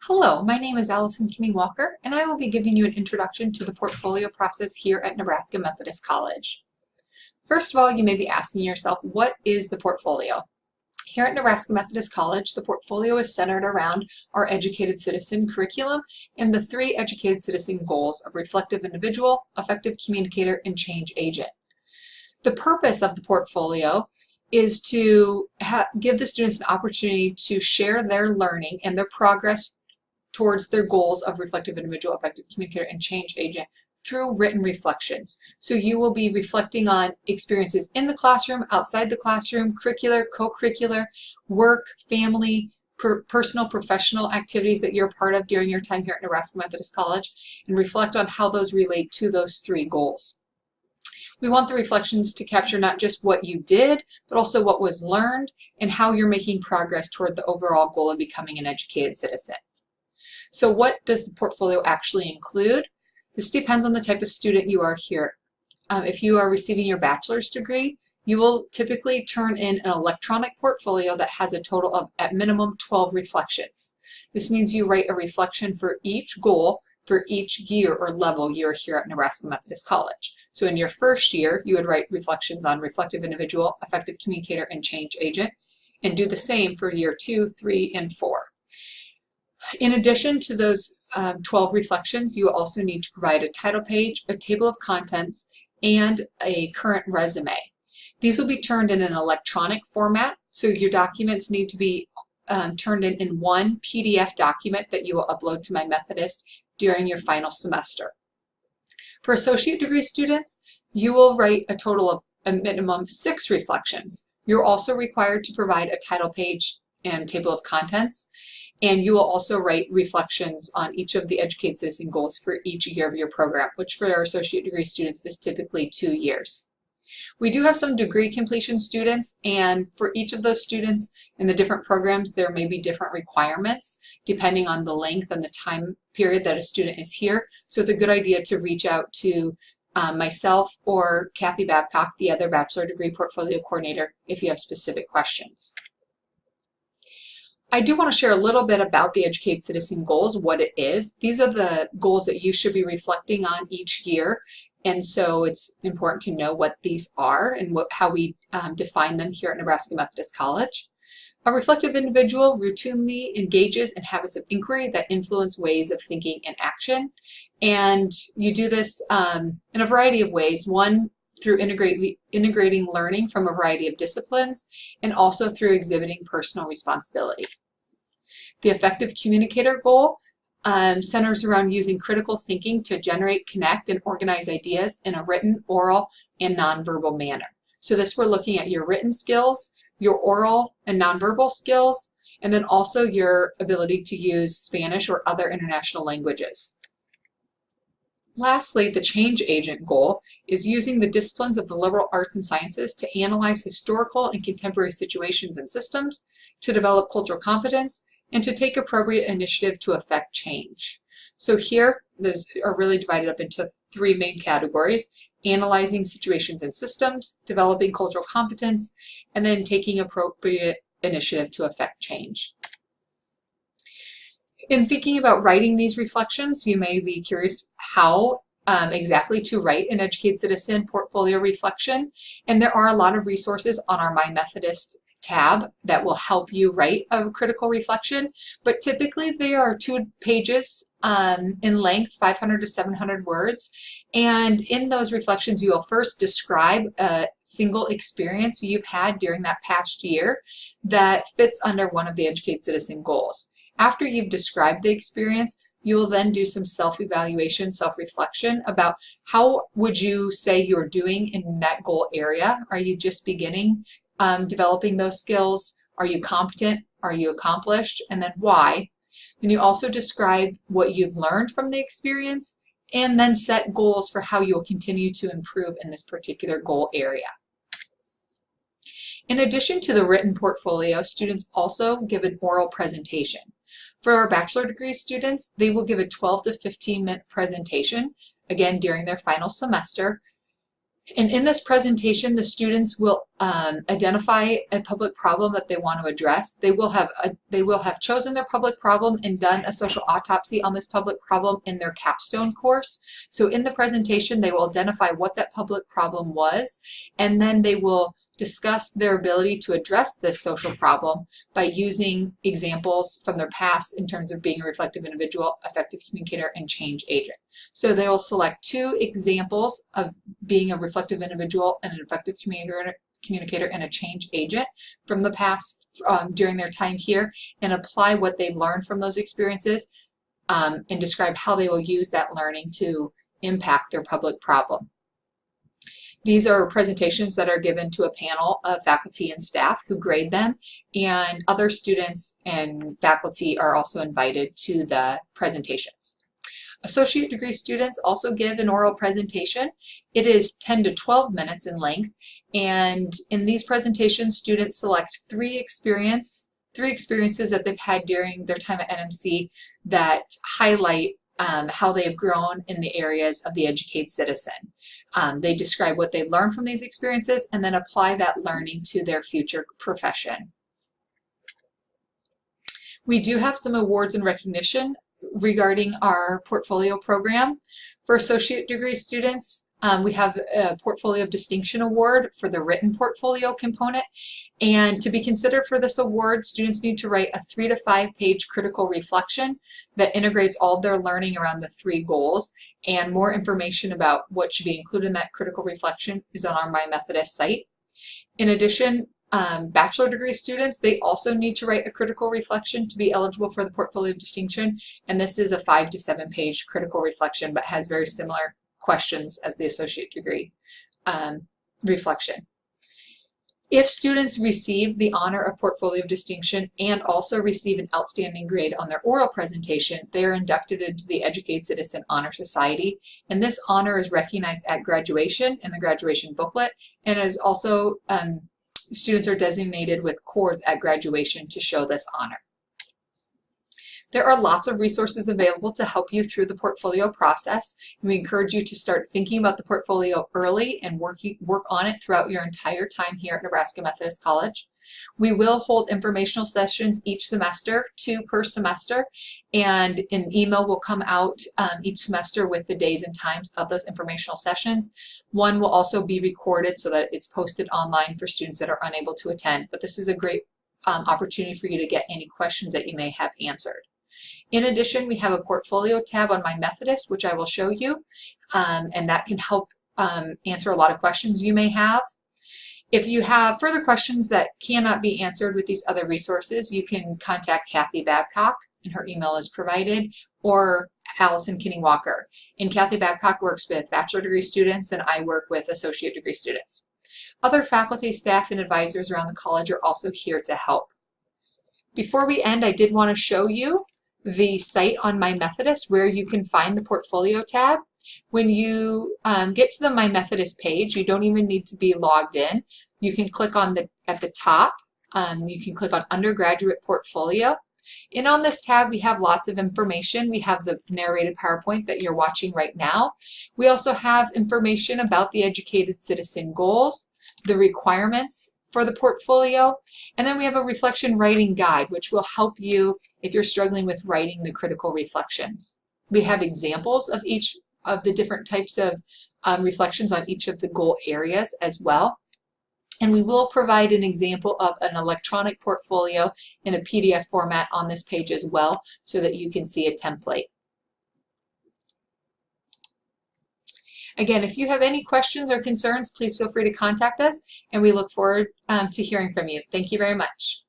Hello, my name is Allison Kinney-Walker, and I will be giving you an introduction to the portfolio process here at Nebraska Methodist College. First of all, you may be asking yourself, what is the portfolio? Here at Nebraska Methodist College, the portfolio is centered around our Educated Citizen curriculum and the three Educated Citizen goals of reflective individual, effective communicator, and change agent. The purpose of the portfolio is to give the students an opportunity to share their learning and their progress towards their goals of reflective individual, effective communicator, and change agent through written reflections. So you will be reflecting on experiences in the classroom, outside the classroom, curricular, co-curricular, work, family, personal, professional activities that you're part of during your time here at Nebraska Methodist College, and reflect on how those relate to those three goals. We want the reflections to capture not just what you did, but also what was learned and how you're making progress toward the overall goal of becoming an educated citizen. So what does the portfolio actually include? This depends on the type of student you are here. If you are receiving your bachelor's degree, you will typically turn in an electronic portfolio that has a total of, at minimum, 12 reflections. This means you write a reflection for each goal for each year or level you're here at Nebraska Methodist College. So in your first year, you would write reflections on reflective individual, effective communicator, and change agent, and do the same for year 2, 3, and 4. In addition to those 12 reflections, you also need to provide a title page, a table of contents, and a current resume. These will be turned in an electronic format, so your documents need to be turned in one PDF document that you will upload to My Methodist during your final semester. For associate degree students, you will write a total of a minimum 6 reflections. You're also required to provide a title page and table of contents, and you will also write reflections on each of the Educated Citizen goals for each year of your program, which for our associate degree students is typically 2 years. We do have some degree completion students, and for each of those students in the different programs, there may be different requirements depending on the length and the time period that a student is here. So it's a good idea to reach out to myself or Kathy Babcock, the other bachelor degree portfolio coordinator, if you have specific questions. I do want to share a little bit about the Educated Citizen goals, what it is. These are the goals that you should be reflecting on each year. And so it's important to know what these are and how we define them here at Nebraska Methodist College. A reflective individual routinely engages in habits of inquiry that influence ways of thinking and action. And you do this in a variety of ways. One, through integrating learning from a variety of disciplines, and also through exhibiting personal responsibility. The effective communicator goal centers around using critical thinking to generate, connect, and organize ideas in a written, oral, and nonverbal manner. So this, we're looking at your written skills, your oral and nonverbal skills, and then also your ability to use Spanish or other international languages. Lastly, the change agent goal is using the disciplines of the liberal arts and sciences to analyze historical and contemporary situations and systems, to develop cultural competence, and to take appropriate initiative to affect change. So here, those are really divided up into 3 main categories: analyzing situations and systems, developing cultural competence, and then taking appropriate initiative to affect change. In thinking about writing these reflections, you may be curious how exactly to write an Educated Citizen portfolio reflection, and there are a lot of resources on our My Methodist tab that will help you write a critical reflection, but typically they are 2 pages in length, 500 to 700 words, and in those reflections you will first describe a single experience you've had during that past year that fits under one of the Educated Citizen goals. After you've described the experience, you will then do some self-evaluation, self-reflection about how would you say you're doing in that goal area. Are you just beginning developing those skills? Are you competent? Are you accomplished? And then why? Then you also describe what you've learned from the experience, and then set goals for how you will continue to improve in this particular goal area. In addition to the written portfolio, students also give an oral presentation. For our bachelor degree students, they will give a 12 to 15-minute presentation, again during their final semester. And in this presentation, the students will identify a public problem that they want to address. They will have chosen their public problem and done a social autopsy on this public problem in their capstone course. So in the presentation, they will identify what that public problem was, and then they will discuss their ability to address this social problem by using examples from their past in terms of being a reflective individual, effective communicator, and change agent. So they will select 2 examples of being a reflective individual and an effective communicator and a change agent from the past during their time here, and apply what they've learned from those experiences and describe how they will use that learning to impact their public problem. These are presentations that are given to a panel of faculty and staff who grade them, and other students and faculty are also invited to the presentations. Associate degree students also give an oral presentation. It is 10 to 12 minutes in length, and in these presentations, students select 3 experiences that they've had during their time at NMC that highlight how they have grown in the areas of the educated citizen. They describe what they've learned from these experiences and then apply that learning to their future profession. We do have some awards and recognition regarding our portfolio program. For associate degree students, we have a Portfolio of Distinction Award for the written portfolio component. And to be considered for this award, students need to write a 3 to 5 page critical reflection that integrates all of their learning around the 3 goals. And more information about what should be included in that critical reflection is on our My Methodist site. In addition, bachelor degree students, they also need to write a critical reflection to be eligible for the Portfolio of Distinction. And this is a 5 to 7 page critical reflection, but has very similar questions as the associate degree reflection. If students receive the honor of Portfolio of Distinction and also receive an outstanding grade on their oral presentation, they are inducted into the Educated Citizen Honor Society. And this honor is recognized at graduation in the graduation booklet, and is also, students are designated with cords at graduation to show this honor. There are lots of resources available to help you through the portfolio process. We encourage you to start thinking about the portfolio early and work on it throughout your entire time here at Nebraska Methodist College. We will hold informational sessions each semester, 2 per semester, and an email will come out each semester with the days and times of those informational sessions. One will also be recorded so that it's posted online for students that are unable to attend, but this is a great opportunity for you to get any questions that you may have answered. In addition, we have a portfolio tab on My Methodist, which I will show you, and that can help answer a lot of questions you may have. If you have further questions that cannot be answered with these other resources, you can contact Kathy Babcock, and her email is provided, or Allison Kinney-Walker. And Kathy Babcock works with bachelor degree students, and I work with associate degree students. Other faculty, staff, and advisors around the college are also here to help. Before we end, I did want to show you the site on My Methodist where you can find the portfolio tab. When you get to the My Methodist page, you don't even need to be logged in. You can click on at the top, you can click on Undergraduate Portfolio. And on this tab, we have lots of information. We have the narrated PowerPoint that you're watching right now. We also have information about the educated citizen goals, the requirements for the portfolio, and then we have a reflection writing guide, which will help you if you're struggling with writing the critical reflections. We have examples of each of the different types of reflections on each of the goal areas as well. And we will provide an example of an electronic portfolio in a PDF format on this page as well, so that you can see a template. Again, if you have any questions or concerns, please feel free to contact us, and we look forward to hearing from you. Thank you very much.